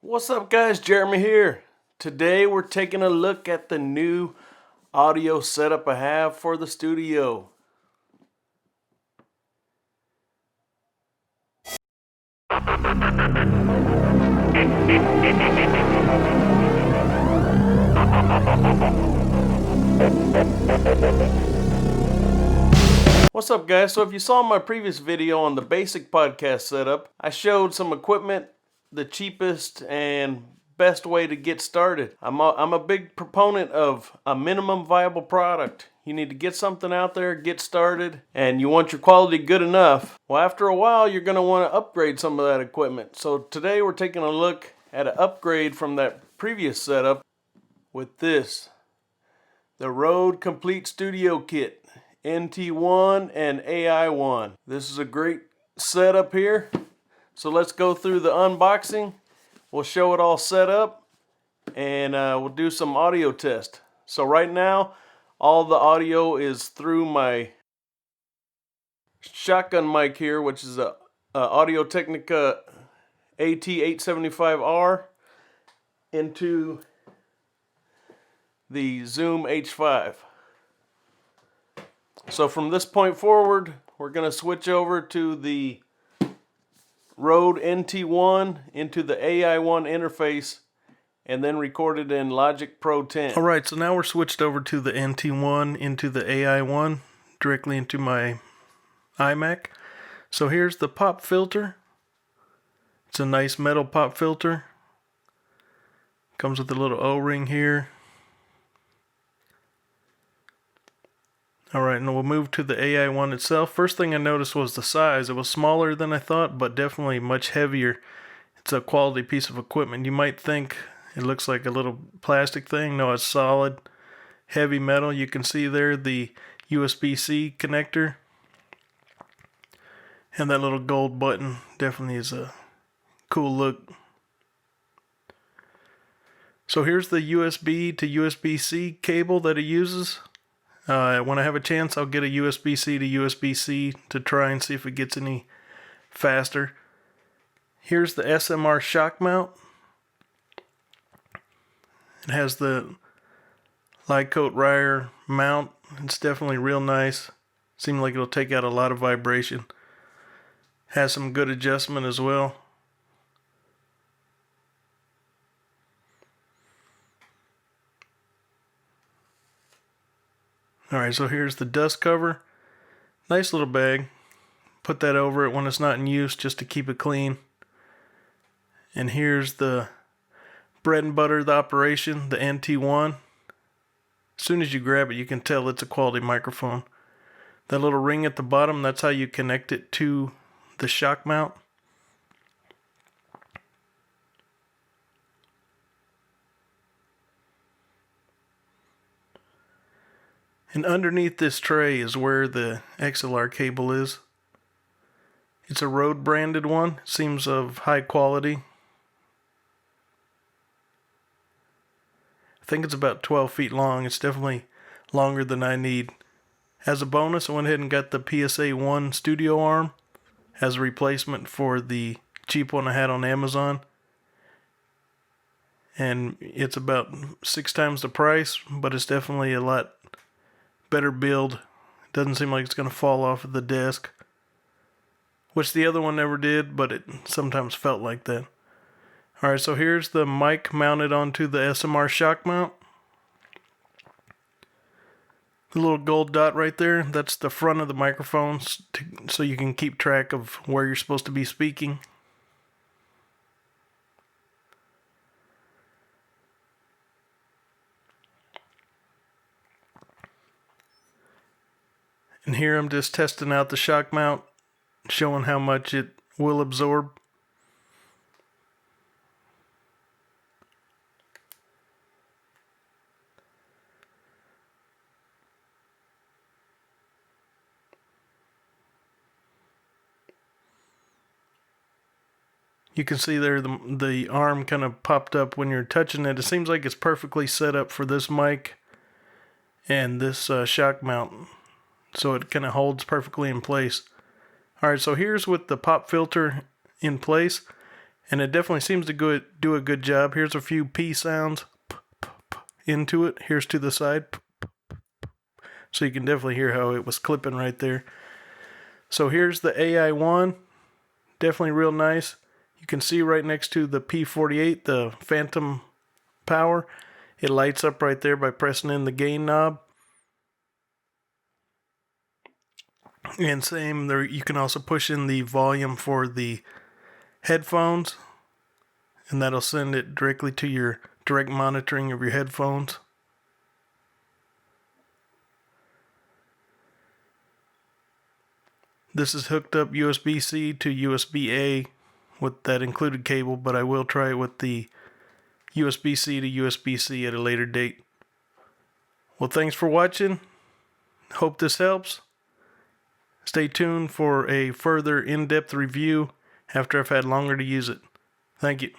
What's up guys, Jeremy here. Today we're taking a look at the new audio setup I have for the studio. What's up guys, so if you saw my previous video on the basic podcast setup, I showed some equipment, the cheapest and best way to get started. I'm a big proponent of a minimum viable product. You need to get something out there, get started, and you want your quality good enough. Well, after a while, you're going to want to upgrade some of that equipment. So today we're taking a look at an upgrade from that previous setup with this, the Rode Complete Studio Kit. NT1 and AI-1. This is a great setup here. So let's go through the unboxing. We'll show it all set up and we'll do some audio test. So right now, all the audio is through my shotgun mic here, which is a Audio-Technica AT875R into the Zoom H5. So from this point forward, we're going to switch over to the Rode NT1 into the AI-1 interface and then record it in Logic Pro 10. Alright, so now we're switched over to the NT1 into the AI-1 directly into my iMac. So here's the pop filter. It's a nice metal pop filter. Comes with a little O-ring here. Alright, and we'll move to the AI-1 itself. First thing I noticed was the size. It was smaller than I thought, but definitely much heavier. It's a quality piece of equipment. You might think it looks like a little plastic thing. No, it's solid, heavy metal. You can see there the USB-C connector. And that little gold button definitely is a cool look. So here's the USB to USB-C cable that it uses. When I have a chance, I'll get a USB-C to USB-C to try and see if it gets any faster. Here's the SMR shock mount. It has the Lycote Ryer mount. It's definitely real nice. Seems like it'll take out a lot of vibration. Has some good adjustment as well. Alright, so here's the dust cover. Nice little bag. Put that over it when it's not in use just to keep it clean. And here's the bread and butter of the operation, the NT1. As soon as you grab it, you can tell it's a quality microphone. That little ring at the bottom, that's how you connect it to the shock mount. And underneath this tray is where the XLR cable is. It's a Rode branded one. Seems of high quality. I think it's about 12 feet long. It's definitely longer than I need. As a bonus, I went ahead and got the PSA-1 studio arm as a replacement for the cheap one I had on Amazon. And it's about 6 times the price, but it's definitely a lot better build. It doesn't seem like it's going to fall off of the desk, which the other one never did, but it sometimes felt like that. Alright, so here's the mic mounted onto the SMR shock mount. The little gold dot right there, that's the front of the microphone, so you can keep track of where you're supposed to be speaking. And here I'm just testing out the shock mount, showing how much it will absorb. You can see there the arm kind of popped up when you're touching it. It seems like it's perfectly set up for this mic and this shock mount. So it kind of holds perfectly in place. Alright, so here's with the pop filter in place. And it definitely seems to do a good job. Here's a few P sounds into it. Here's to the side. So you can definitely hear how it was clipping right there. So here's the AI-1. Definitely real nice. You can see right next to the P48, the phantom power. It lights up right there by pressing in the gain knob. And same there, you can also push in the volume for the headphones, and that'll send it directly to your direct monitoring of your headphones. This is hooked up USB-C to USB-A with that included cable, but I will try it with the USB-C to USB-C at a later date. Well, thanks for watching. Hope this helps. Stay tuned for a further in-depth review after I've had longer to use it. Thank you.